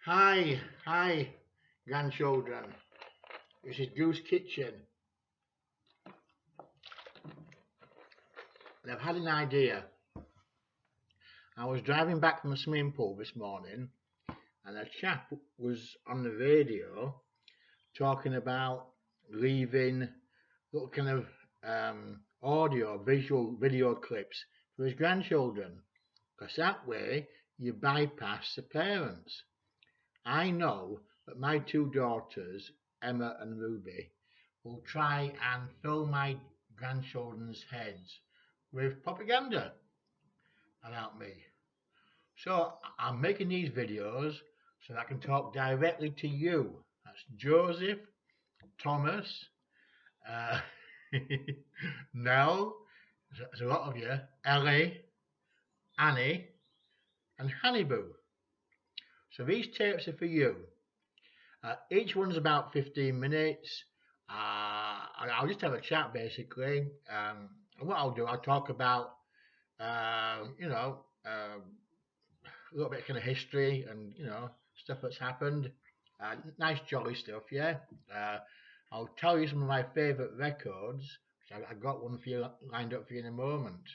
Hi, grandchildren. This is Goose Kitchen, and I've had an idea. I was driving back from the swimming pool this morning, and a chap was on the radio talking about leaving little kind of audio, visual video clips for his grandchildren, because that way you bypass the parents. I know that my two daughters, Emma and Ruby, will try and fill my grandchildren's heads with propaganda about me. So I'm making these videos so that I can talk directly to you. That's Joseph, Thomas, uh, Nell, there's a lot of you, Ellie, Annie, and Hannibal. So these tapes are for you. Each one's about 15 minutes. I'll just have a chat basically. And what I'll do, I'll talk about, a little bit of kind of history and, stuff that's happened. Nice jolly stuff, yeah. I'll tell you some of my favourite records. I got one for you lined up for you in a moment,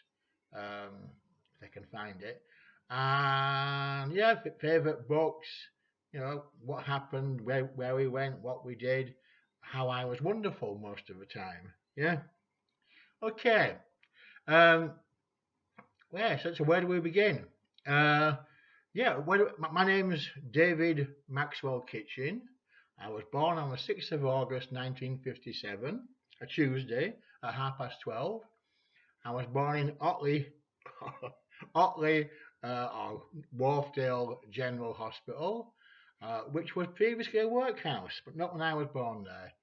if I can find it. And yeah, favourite books, what happened, where we went, what we did, how I was wonderful most of the time. Yeah. Okay. Um, yeah. So where do we begin? Uh, yeah. My name is David Maxwell Kitchen. I was born on the 6th of August 1957, a Tuesday at 12:30. I was born in Otley, Otley or Wharfdale General Hospital, which was previously a workhouse, but not when I was born there.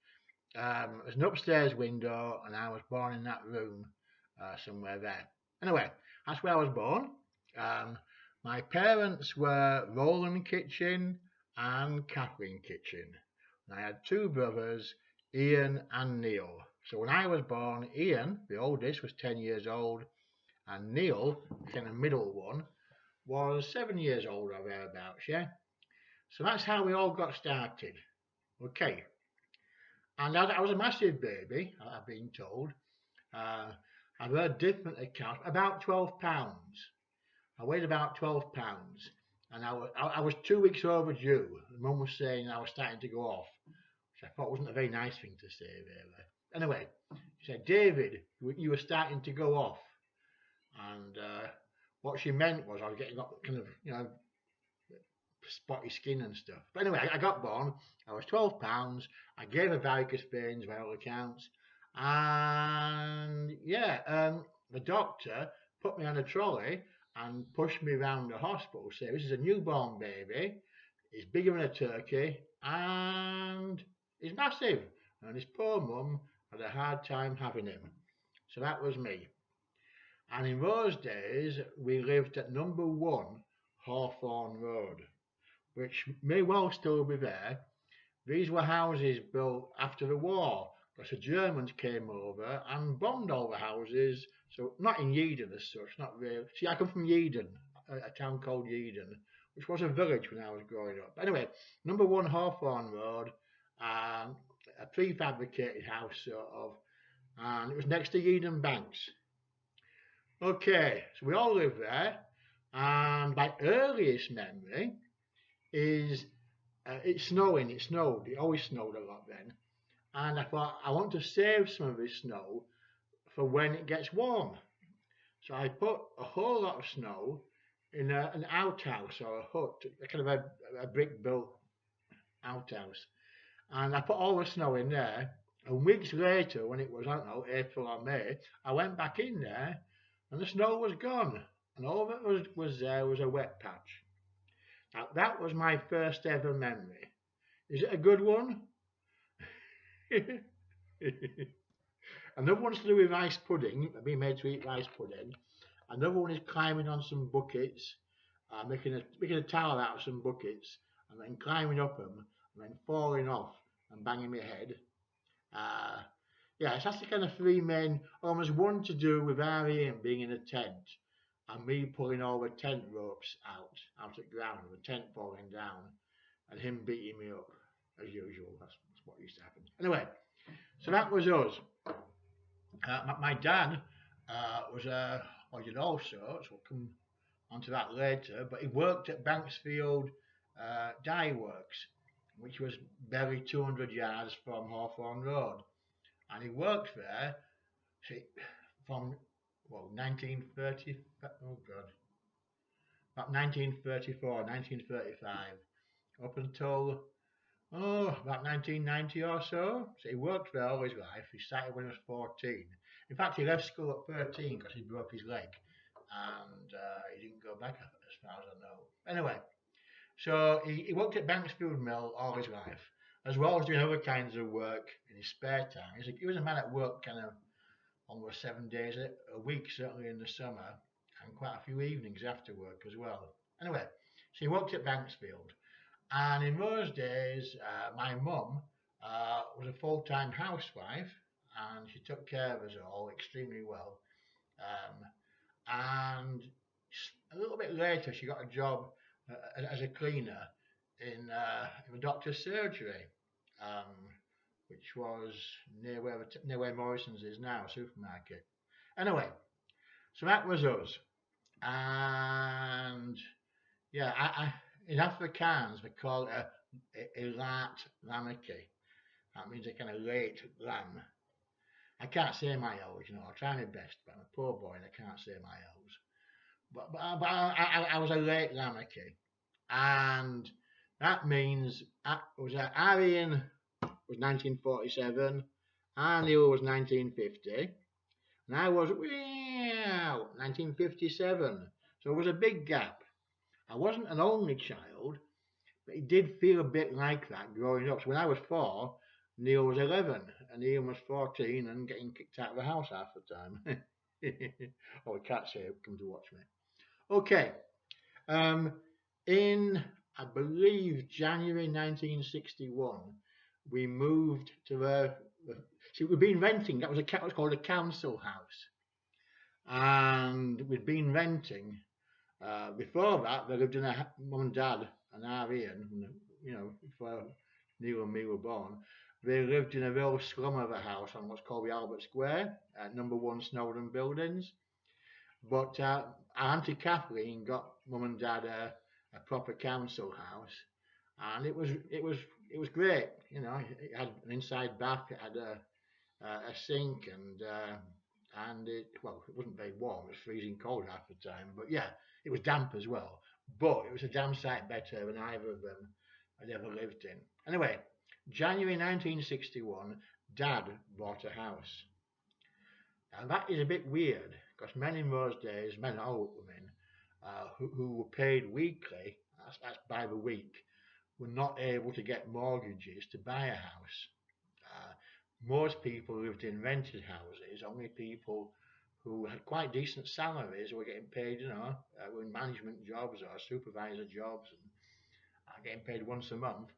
There's an upstairs window, and I was born in that room somewhere there. Anyway, that's where I was born. My parents were Roland Kitchen and Kathleen Kitchen. And I had two brothers, Ian and Neil. So when I was born, Ian, the oldest, was 10 years old, and Neil, the kind of middle one, was 7 years old or thereabouts, yeah? So that's how we all got started. Okay. And I was a massive baby, I've been told. I've heard different accounts, about 12 pounds. I weighed about 12 pounds, and I was 2 weeks overdue. Mum was saying I was starting to go off, which I thought wasn't a very nice thing to say, really. Anyway, she said, David, you were starting to go off. And what she meant was I was getting up kind of, spotty skin and stuff. But anyway, I got born. I was 12 pounds. I gave her varicose veins by all accounts. And yeah, the doctor put me on a trolley and pushed me around the hospital, saying, this is a newborn baby. He's bigger than a turkey and he's massive. And his poor mum had a hard time having him. So that was me. And in those days, we lived at number 1 Hawthorne Road, which may well still be there. These were houses built after the war, because the Germans came over and bombed all the houses. So not in Yeadon as such, not really. See, I come from Yeadon, a town called Yeadon, which was a village when I was growing up. Anyway, number 1 Hawthorne Road, a prefabricated house sort of, and it was next to Yeadon Banks. Okay, so we all live there, and my earliest memory is it's snowing. It snowed. It always snowed a lot then, and I thought I want to save some of this snow for when it gets warm. So I put a whole lot of snow in an outhouse or a hut, a kind of a brick-built outhouse, and I put all the snow in there. And weeks later, when it was, I don't know, April or May, I went back in there and the snow was gone, and all that was there was a wet patch. Now, that was my first ever memory. Is it a good one? Another one's to do with rice pudding, being made to eat rice pudding. Another one is climbing on some buckets, making a tower out of some buckets, and then climbing up them, and then falling off and banging my head. Yeah, so that's the kind of three main, almost one to do with Ian being in a tent and me pulling all the tent ropes out of the ground, the tent falling down. and him beating me up as usual. That's what used to happen. Anyway, so that was us. My dad was a well, did all sorts. We'll come onto that later. But he worked at Banksfield Dye Works, which was barely 200 yards from Hawthorne Road, and he worked there from 1930. Oh God, about 1934, 1935, up until about 1990 or so. So he worked there all his life. He started when he was 14. In fact, he left school at 13 because he broke his leg, and he didn't go back as far as I know. Anyway, so he worked at Banksfield Mill all his life, as well as doing other kinds of work in his spare time. He was a man at work kind of almost 7 days a week, certainly in the summer, and quite a few evenings after work as well. Anyway, so he worked at Banksfield. And in those days, my mum was a full-time housewife, and she took care of us all extremely well. And a little bit later, she got a job as a cleaner in a doctor's surgery, which was near where Morrison's is now, supermarket. Anyway, so that was us. And yeah, in Afrikaans we call it a laat lammetjie. That means a kind of late lamb. I can't say my L's, I try my best, but I'm a poor boy and I can't say my L's. But I was a late lammetjie. And that means Arian was 1947, Arniel was 1950, and I was 1957. So it was a big gap. I wasn't an only child, but it did feel a bit like that growing up. So when I was 4, Neil was 11, and Ian was 14 and getting kicked out of the house half the time. Oh, we can't say it, come to watch me. Okay, in, I believe, January 1961, we moved to see, we'd been renting, that was called a council house. And we'd been renting. Before that, they lived in mum and dad and Ian, before Neil and me were born. They lived in a real slum of a house on what's called the Albert Square, at number 1 Snowden Buildings. But our Auntie Kathleen got mum and dad a proper council house, and it was great. It had an inside bath, it had a sink, and it wasn't very warm. It was freezing cold half the time, but yeah, it was damp as well. But it was a damn sight better than either of them had ever lived in. Anyway, January 1961, Dad bought a house. Now that is a bit weird, because men in those days, men and old women, who were paid weekly, that's by the week, were not able to get mortgages to buy a house. Most people lived in rented houses. Only people who had quite decent salaries were getting paid, were in management jobs or supervisor jobs, and getting paid once a month.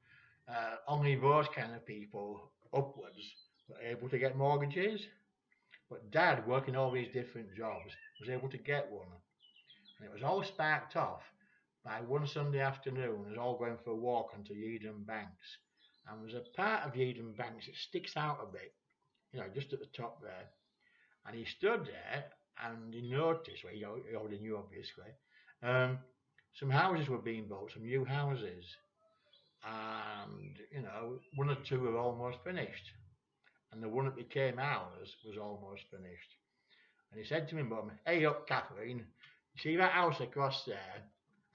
Only those kind of people upwards were able to get mortgages. But Dad, working all these different jobs, was able to get one. And it was all sparked off by one Sunday afternoon, us all going for a walk onto Yeadham Banks. And there's a part of Yeadham Banks that sticks out a bit, just at the top there. And he stood there and he noticed, he already knew obviously, some houses were being built, some new houses. And, 1 or 2 were almost finished. And the one that became ours was almost finished. And he said to me, Mum, "Hey up, Kathleen, you see that house across there?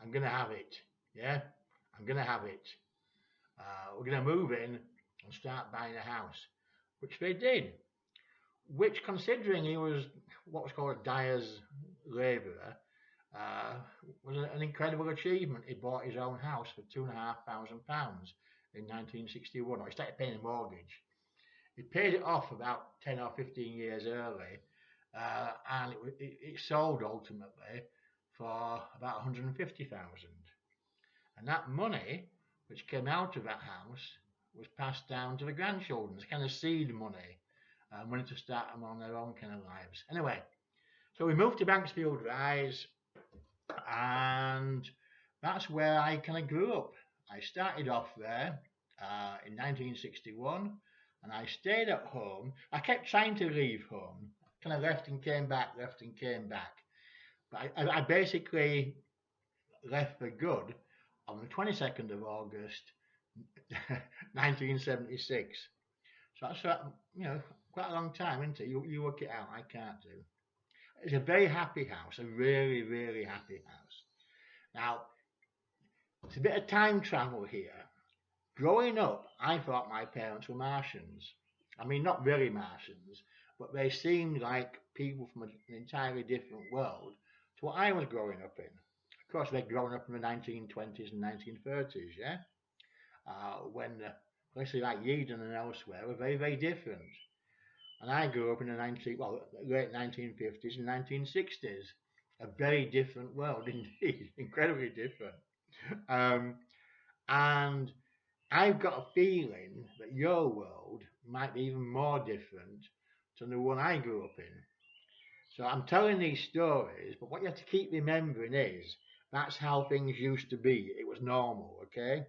I'm going to have it. Yeah, I'm going to have it. We're going to move in and start buying a house," which they did. Which, considering he was what was called a dyer's labourer, was an incredible achievement. He bought his own house for £2,500 in 1961. He started paying a mortgage. He paid it off about 10 or 15 years early, and it sold ultimately for about 150,000. And that money, which came out of that house, was passed down to the grandchildren, it's kind of seed money, money to start them on their own kind of lives. Anyway, so we moved to Banksfield Rise, and that's where I kind of grew up. I started off there in 1961, and I stayed at home. I kept trying to leave home, kind of left and came back, left and came back. But I basically left for good on the 22nd of August, 1976. So that's quite a long time, isn't it? You work it out. I can't do. It's a very happy house, a really, really happy house. Now, it's a bit of time travel here. Growing up, I thought my parents were Martians. I mean, not really Martians, but they seemed like people from an entirely different world to what I was growing up in. Of course, they'd grown up in the 1920s and 1930s, yeah? When places like Eden and elsewhere were very, very different. And I grew up in the late 1950s and 1960s. A very different world indeed, incredibly different. Um, and I've got a feeling that your world might be even more different than the one I grew up in. So I'm telling these stories, but what you have to keep remembering is that's how things used to be. It was normal, okay?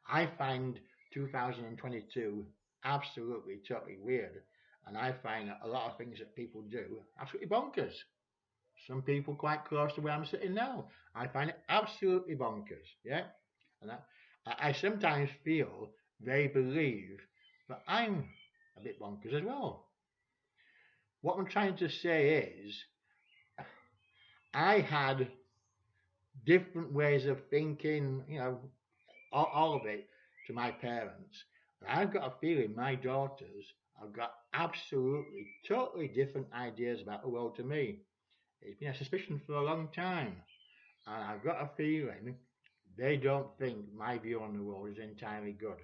I find 2022 absolutely totally weird, and I find a lot of things that people do absolutely bonkers. Some people quite close to where I'm sitting now. I find it absolutely bonkers, yeah? And I sometimes feel they believe that I'm a bit bonkers as well. What I'm trying to say is, I had different ways of thinking, all of it to my parents. And I've got a feeling my daughters have got absolutely, totally different ideas about the world to me. It's been a suspicion for a long time. And I've got a feeling they don't think my view on the world is entirely good.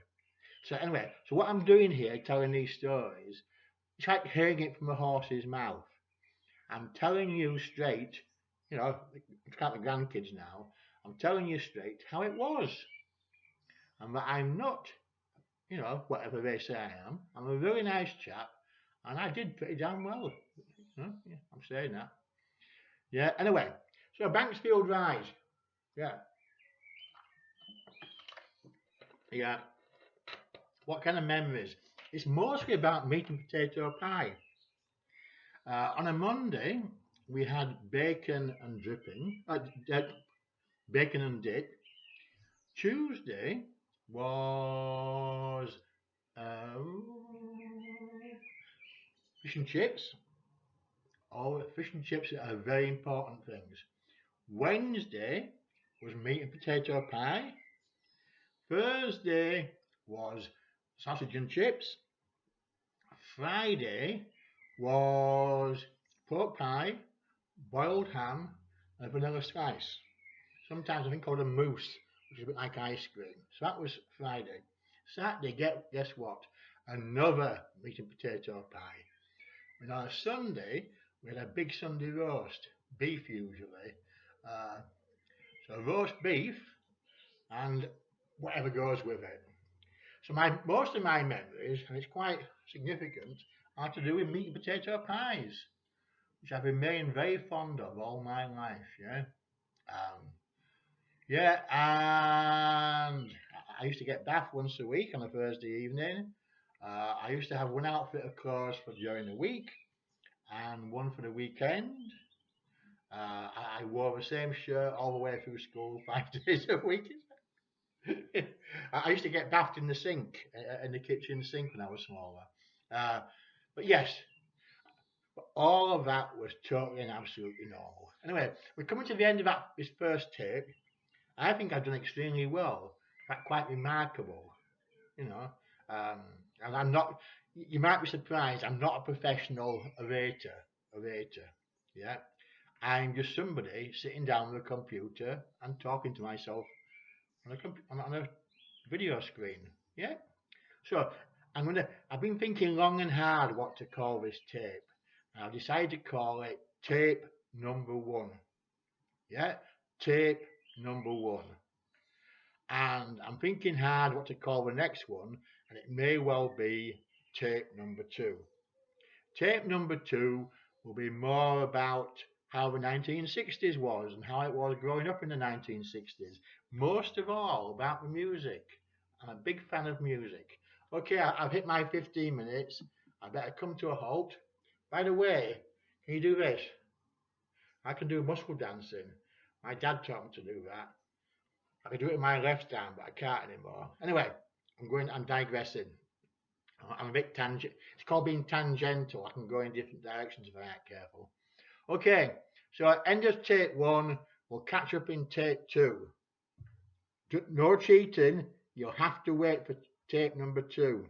So anyway, so what I'm doing here, telling these stories, it's like hearing it from a horse's mouth. I'm telling you straight, it's kind of grandkids now. I'm telling you straight how it was, and that I'm not, whatever they say I am. I'm a really nice chap, and I did pretty damn well. Yeah, I'm saying that. Yeah. Anyway, so Banksfield Rise. Yeah. Yeah. What kind of memories? It's mostly about meat and potato pie. On a Monday, we had bacon and bacon and dip. Tuesday was uh, fish and chips. Oh, fish and chips are very important things. Wednesday was meat and potato pie. Thursday was sausage and chips. Friday was pork pie, boiled ham, and vanilla slice. Sometimes I think called a mousse, which is a bit like ice cream. So that was Friday. Saturday, guess what? Another meat and potato pie. And on a Sunday, we had a big Sunday roast, beef usually. Uh, so roast beef and whatever goes with it. So most of my memories, and it's quite significant, are to do with meat and potato pies, which I've remained very fond of all my life. Yeah. Um, Yeah, and I used to get bath once a week on a Thursday evening. I used to have one outfit of clothes for during the week and one for the weekend. I wore the same shirt all the way through school, 5 days a week. I used to get bathed in the sink, in the kitchen sink when I was smaller. Uh, but yes, all of that was totally and absolutely normal. Anyway, we're coming to the end of this first tape. I think I've done extremely well, quite remarkable, you know. Um, and I'm not. You might be surprised. I'm not a professional orator. Yeah, I'm just somebody sitting down with a computer and talking to myself on a video screen. Yeah. So I've been thinking long and hard what to call this tape. And I've decided to call it tape number one. Yeah, tape number one. And I'm thinking hard what to call the next one, and it may well be tape number two. Tape number two will be more about how the 1960s was and how it was growing up in the 1960s. Most of all about the music. I'm a big fan of music. Okay, I've hit my 15 minutes. I better come to a halt. By the way, can you do this? I can do muscle dancing. My dad taught me to do that. I can do it with my left hand, but I can't anymore. Anyway, I'm digressing. I'm a bit tangent. It's called being tangential. I can go in different directions if I'm not careful. Okay, so at end of take one, we'll catch up in take two. No cheating. You'll have to wait for take number two.